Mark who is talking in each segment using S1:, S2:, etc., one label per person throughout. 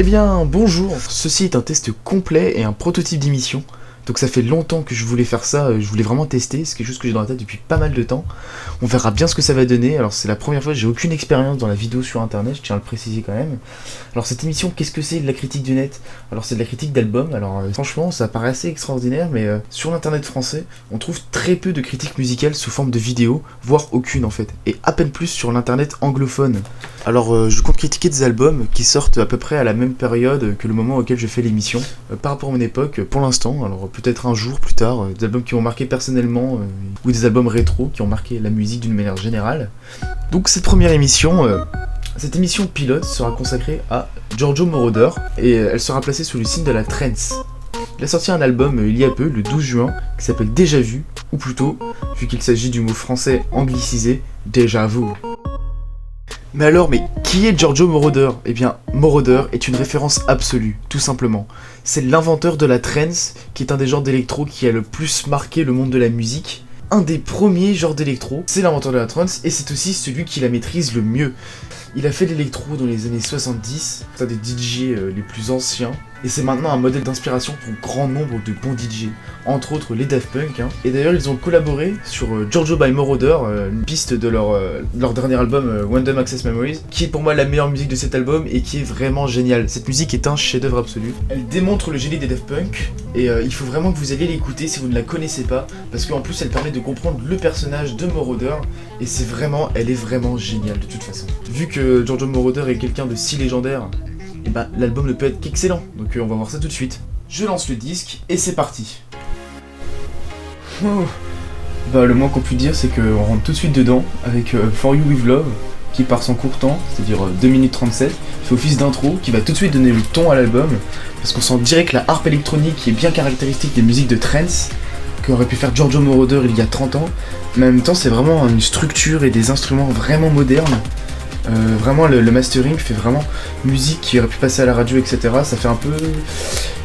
S1: Eh bien, bonjour, ceci est un test complet et un prototype d'émission. Donc ça fait longtemps que je voulais faire ça, je voulais vraiment tester, c'est quelque chose que j'ai dans la tête depuis pas mal de temps. On verra bien ce que ça va donner, alors c'est la première fois, j'ai aucune expérience dans la vidéo sur internet, je tiens à le préciser quand même. Alors cette émission, qu'est-ce que c'est de la critique du net? Alors c'est de la critique d'albums, alors franchement ça paraît assez extraordinaire, mais sur l'internet français, on trouve très peu de critiques musicales sous forme de vidéo, voire aucune en fait, et à peine plus sur l'internet anglophone. Alors je compte critiquer des albums qui sortent à peu près à la même période que le moment auquel je fais l'émission, par rapport à mon époque, pour l'instant, alors peut-être un jour plus tard, des albums qui m'ont marqué personnellement, ou des albums rétro qui ont marqué la musique d'une manière générale. Donc cette première émission, cette émission pilote sera consacrée à Giorgio Moroder, et elle sera placée sous le signe de la trance. Il a sorti un album il y a peu, le 12 juin, qui s'appelle Déjà Vu, ou plutôt, vu qu'il s'agit du mot français anglicisé, Déjà Vu. Mais alors, qui est Giorgio Moroder? Eh bien, Moroder est une référence absolue, tout simplement. C'est l'inventeur de la trance, qui est un des genres d'électro qui a le plus marqué le monde de la musique. Un des premiers genres d'électro, c'est l'inventeur de la trance, et c'est aussi celui qui la maîtrise le mieux. Il a fait l'électro dans les années 70, c'est un des DJ les plus anciens, et c'est maintenant un modèle d'inspiration pour grand nombre de bons DJ, entre autres les Daft Punk. Et d'ailleurs ils ont collaboré sur Giorgio by Moroder, une piste de leur dernier album Random Access Memories, qui est pour moi la meilleure musique de cet album et qui est vraiment géniale. Cette musique est un chef-d'œuvre absolu. Elle démontre le génie des Daft Punk, et il faut vraiment que vous alliez l'écouter si vous ne la connaissez pas, parce qu'en plus elle permet de comprendre le personnage de Moroder, et elle est vraiment géniale de toute façon. Vu que Giorgio Moroder est quelqu'un de si légendaire, et bah l'album ne peut être qu'excellent, donc on va voir ça tout de suite. Je lance le disque et c'est parti. Oh. Bah le moins qu'on puisse dire c'est qu'on rentre tout de suite dedans avec For You With Love qui par son court temps, c'est-à-dire 2 minutes 37, fait office d'intro qui va tout de suite donner le ton à l'album, parce qu'on sent direct la harpe électronique qui est bien caractéristique des musiques de trance qu'aurait pu faire Giorgio Moroder il y a 30 ans, mais en même temps c'est vraiment une structure et des instruments vraiment modernes. Vraiment le mastering fait vraiment musique qui aurait pu passer à la radio, etc. Ça fait un peu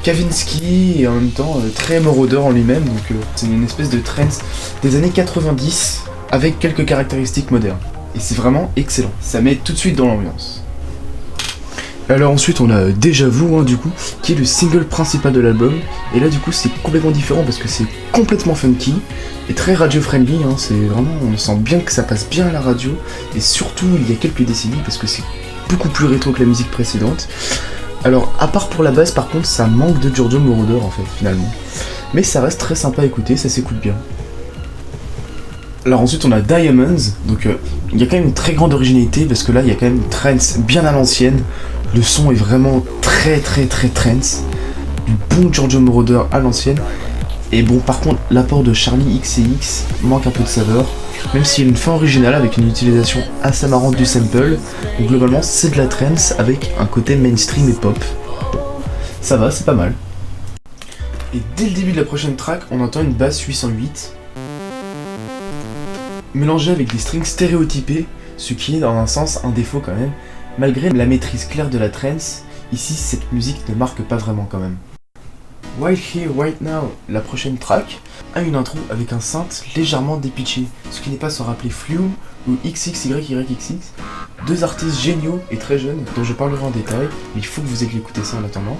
S1: Kavinsky et en même temps très Moroder en lui-même, donc c'est une espèce de trance des années 90 avec quelques caractéristiques modernes. Et c'est vraiment excellent, ça met tout de suite dans l'ambiance. Alors ensuite on a Déjà Vu du coup, qui est le single principal de l'album, et là du coup c'est complètement différent parce que c'est complètement funky et très radio-friendly, c'est vraiment, on sent bien que ça passe bien à la radio, et surtout il y a quelques décennies parce que c'est beaucoup plus rétro que la musique précédente. Alors à part pour la basse par contre ça manque de Giorgio Moroder en fait finalement, mais ça reste très sympa à écouter, ça s'écoute bien. Alors ensuite on a Diamonds, donc il y a quand même une très grande originalité parce que là il y a quand même une trance bien à l'ancienne. Le son est vraiment très trance, du bon Giorgio Moroder à l'ancienne. Et bon par contre l'apport de Charli XCX manque un peu de saveur, même s'il y a une fin originale avec une utilisation assez marrante du sample. Donc globalement c'est de la trance avec un côté mainstream et pop. Ça va, c'est pas mal. Et dès le début de la prochaine track on entend une basse 808 mélangée avec des strings stéréotypés, ce qui est dans un sens un défaut quand même. Malgré la maîtrise claire de la trance, ici cette musique ne marque pas vraiment quand même. Right Here, Right Now, la prochaine track, a une intro avec un synth légèrement dépitché, ce qui n'est pas sans rappeler Flume ou XXYYXX, deux artistes géniaux et très jeunes dont je parlerai en détail, mais il faut que vous ayez écouté ça en attendant.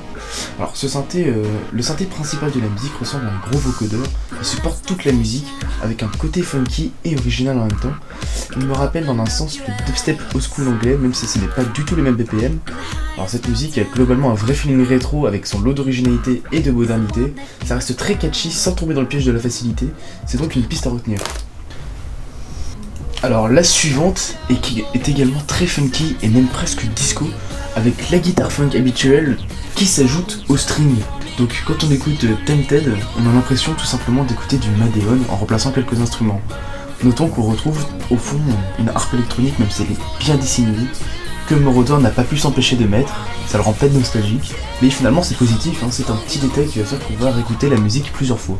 S1: Alors le synthé principal de la musique ressemble à un gros vocodeur, il supporte toute la musique avec un côté funky et original en même temps. Il me rappelle dans un sens le dubstep old school anglais, même si ce n'est pas du tout les mêmes BPM. Alors cette musique a globalement un vrai feeling rétro avec son lot d'originalité et de modernité. Ça reste très catchy sans tomber dans le piège de la facilité, c'est donc une piste à retenir. Alors la suivante est également très funky et même presque disco, avec la guitare funk habituelle qui s'ajoute au string. Donc quand on écoute Tempted, on a l'impression tout simplement d'écouter du Madeon en remplaçant quelques instruments. Notons qu'on retrouve au fond une harpe électronique, même si elle est bien dissimulée, que Moroder n'a pas pu s'empêcher de mettre, ça le rend peut-être nostalgique, mais finalement c'est positif, c'est un petit détail qui va faire qu'on va réécouter la musique plusieurs fois.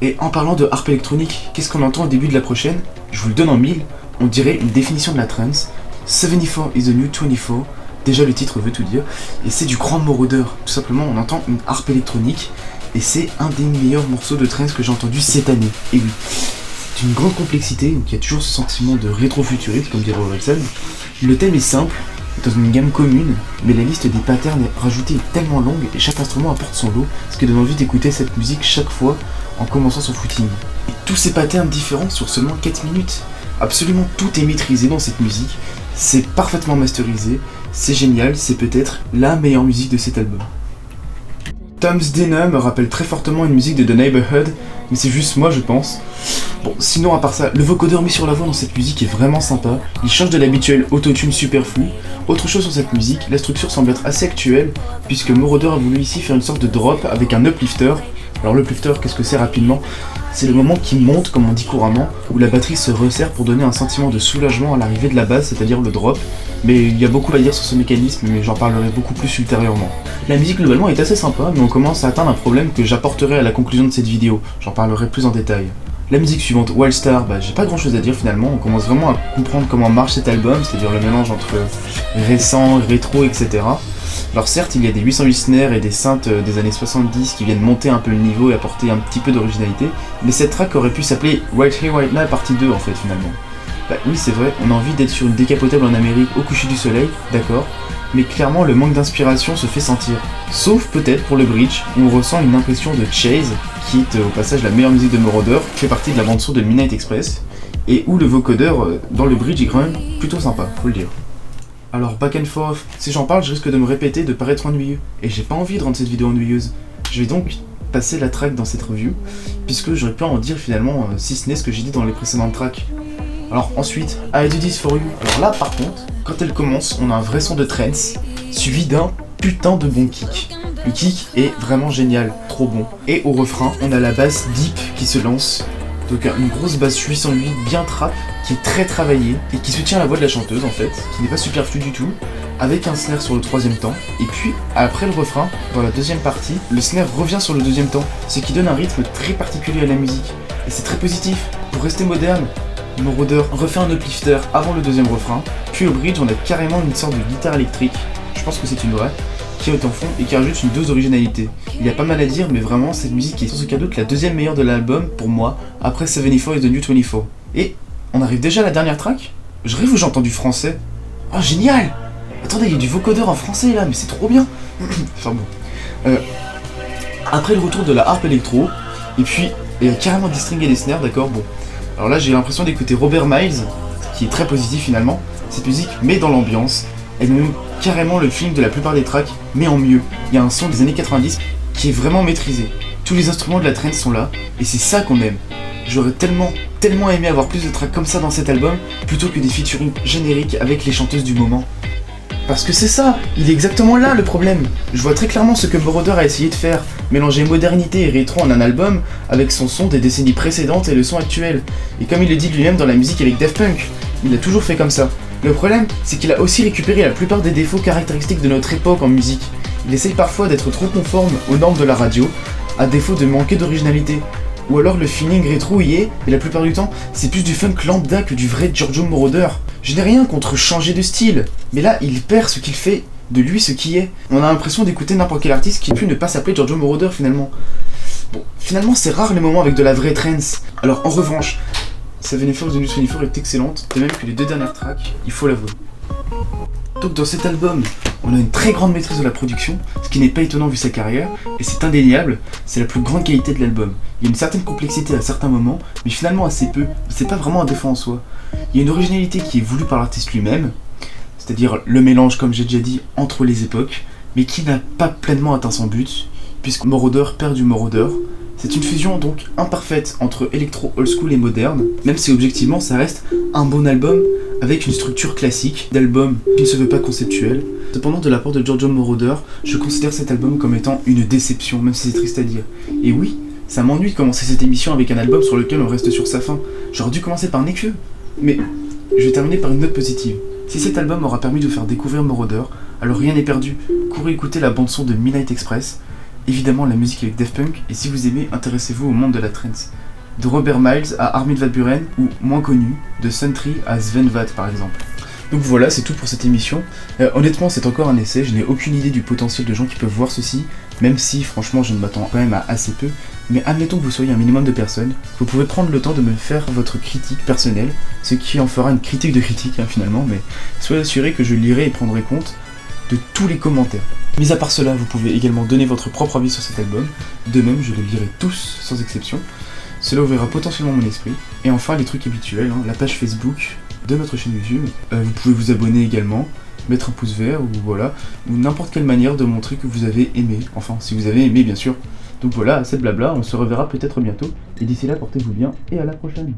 S1: Et en parlant de harpe électronique, qu'est-ce qu'on entend au début de la prochaine? Je vous le donne en mille, on dirait une définition de la trance. 74 is the new 24, déjà le titre veut tout dire, et c'est du grand Moroder. Tout simplement on entend une harpe électronique, et c'est un des meilleurs morceaux de trance que j'ai entendu cette année. Et oui, c'est une grande complexité, donc il y a toujours ce sentiment de rétro-futuriste, comme dirait Orelsan. Le thème est simple, dans une gamme commune, mais la liste des patterns rajoutée est tellement longue et chaque instrument apporte son lot, ce qui donne envie d'écouter cette musique chaque fois en commençant son footing. Et tous ces patterns différents sur seulement 4 minutes. Absolument tout est maîtrisé dans cette musique, c'est parfaitement masterisé, c'est génial, c'est peut-être la meilleure musique de cet album. Tom's Dinner me rappelle très fortement une musique de The Neighborhood, mais c'est juste moi je pense. Bon, sinon à part ça, le vocodeur mis sur la voix dans cette musique est vraiment sympa, il change de l'habituel autotune superflu. Autre chose sur cette musique, la structure semble être assez actuelle, puisque Moroder a voulu ici faire une sorte de drop avec un uplifter. Alors l'uplifter, qu'est-ce que c'est rapidement? C'est le moment qui monte, comme on dit couramment, où la batterie se resserre pour donner un sentiment de soulagement à l'arrivée de la base, c'est-à-dire le drop. Mais il y a beaucoup à dire sur ce mécanisme, mais j'en parlerai beaucoup plus ultérieurement. La musique globalement est assez sympa, mais on commence à atteindre un problème que j'apporterai à la conclusion de cette vidéo, j'en parlerai plus en détail. La musique suivante, Wildstar, j'ai pas grand chose à dire finalement, on commence vraiment à comprendre comment marche cet album, c'est-à-dire le mélange entre récent, rétro, etc. Alors certes, il y a des 808 snares et des synths des années 70 qui viennent monter un peu le niveau et apporter un petit peu d'originalité, mais cette track aurait pu s'appeler Right Here Right Now partie 2 en fait finalement. Oui c'est vrai, on a envie d'être sur une décapotable en Amérique au coucher du soleil, d'accord, mais clairement le manque d'inspiration se fait sentir. Sauf peut-être pour le bridge, où on ressent une impression de Chase, qui est au passage la meilleure musique de Moroder, qui fait partie de la bande-son de Midnight Express, et où le vocodeur dans le bridge est quand même plutôt sympa, faut le dire. Alors back and forth, si j'en parle je risque de me répéter, de paraître ennuyeux, et j'ai pas envie de rendre cette vidéo ennuyeuse. Je vais donc passer la track dans cette review, puisque j'aurais pu en dire finalement, si ce n'est ce que j'ai dit dans les précédentes tracks. Alors ensuite, I Do This For You. Alors là par contre, quand elle commence, on a un vrai son de trance, suivi d'un putain de bon kick. Le kick est vraiment génial, trop bon. Et au refrain, on a la basse deep qui se lance. Donc une grosse basse 808 bien trap, qui est très travaillée, et qui soutient la voix de la chanteuse en fait, qui n'est pas superflu du tout, avec un snare sur le troisième temps. Et puis, après le refrain, dans la deuxième partie, le snare revient sur le deuxième temps, ce qui donne un rythme très particulier à la musique. Et c'est très positif. Pour rester moderne, Moroder refait un uplifter avant le deuxième refrain, puis au bridge on a carrément une sorte de guitare électrique, je pense que c'est une vraie, qui est en fond et qui rajoute une dose d'originalité. Il y a pas mal à dire, mais vraiment cette musique est sans aucun doute la deuxième meilleure de l'album pour moi, après 74 et The New 24. Et on arrive déjà à la dernière track. Je rêve où j'entends du français. Oh génial! Attendez, il y a du vocodeur en français là, mais c'est trop bien. Enfin bon. Après le retour de la harpe électro, et puis il y a carrément des strings et des snares, d'accord, bon. Alors là j'ai l'impression d'écouter Robert Miles, qui est très positif finalement. Cette musique met dans l'ambiance, elle met même carrément le feeling de la plupart des tracks, mais en mieux. Il y a un son des années 90 qui est vraiment maîtrisé. Tous les instruments de la trance sont là, et c'est ça qu'on aime. J'aurais tellement aimé avoir plus de tracks comme ça dans cet album, plutôt que des featuring génériques avec les chanteuses du moment. Parce que c'est ça, il est exactement là le problème. Je vois très clairement ce que Moroder a essayé de faire, mélanger modernité et rétro en un album, avec son son des décennies précédentes et le son actuel. Et comme il le dit lui-même dans la musique avec Daft Punk, il a toujours fait comme ça. Le problème, c'est qu'il a aussi récupéré la plupart des défauts caractéristiques de notre époque en musique. Il essaye parfois d'être trop conforme aux normes de la radio, à défaut de manquer d'originalité. Ou alors le feeling rétro y est, et la plupart du temps, c'est plus du funk lambda que du vrai Giorgio Moroder. Je n'ai rien contre changer de style, mais là, il perd ce qu'il fait, de lui ce qui est. On a l'impression d'écouter n'importe quel artiste qui a pu ne pas s'appeler Giorgio Moroder finalement. Bon, finalement, c'est rare les moments avec de la vraie trance. Alors en revanche, 74 de New 24 est excellente, de même que les deux dernières tracks, il faut l'avouer. Donc dans cet album, on a une très grande maîtrise de la production, ce qui n'est pas étonnant vu sa carrière, et c'est indéniable, c'est la plus grande qualité de l'album. Il y a une certaine complexité à certains moments, mais finalement assez peu, c'est pas vraiment un défaut en soi. Il y a une originalité qui est voulue par l'artiste lui-même, c'est-à-dire le mélange, comme j'ai déjà dit, entre les époques, mais qui n'a pas pleinement atteint son but, puisque Moroder perd du Moroder. C'est une fusion donc imparfaite entre électro old school et moderne, même si objectivement ça reste un bon album avec une structure classique d'album qui ne se veut pas conceptuel. Cependant, de la part de Giorgio Moroder, je considère cet album comme étant une déception, même si c'est triste à dire. Et oui, ça m'ennuie de commencer cette émission avec un album sur lequel on reste sur sa fin. J'aurais dû commencer par Nekfeu. Mais je vais terminer par une note positive. Si cet album aura permis de vous faire découvrir Moroder, alors rien n'est perdu. Courez écouter la bande-son de Midnight Express, évidemment la musique avec Daft Punk, et si vous aimez, intéressez-vous au monde de la trance. De Robert Miles à Armin van Buuren, ou moins connu, de Sun Tree à Sven Väth par exemple. Donc voilà, c'est tout pour cette émission. Honnêtement, c'est encore un essai, je n'ai aucune idée du potentiel de gens qui peuvent voir ceci, même si franchement je ne m'attends quand même à assez peu. Mais admettons que vous soyez un minimum de personnes, vous pouvez prendre le temps de me faire votre critique personnelle, ce qui en fera une critique de critique finalement, mais soyez assurés que je lirai et prendrai compte de tous les commentaires. Mis à part cela, vous pouvez également donner votre propre avis sur cet album, de même je les lirai tous sans exception. Cela ouvrira potentiellement mon esprit. Et enfin les trucs habituels, la page Facebook de notre chaîne YouTube. Vous pouvez vous abonner également, mettre un pouce vert ou voilà, ou n'importe quelle manière de montrer que vous avez aimé. Enfin, si vous avez aimé bien sûr. Donc voilà, assez de blabla, on se reverra peut-être bientôt. Et d'ici là, portez-vous bien et à la prochaine.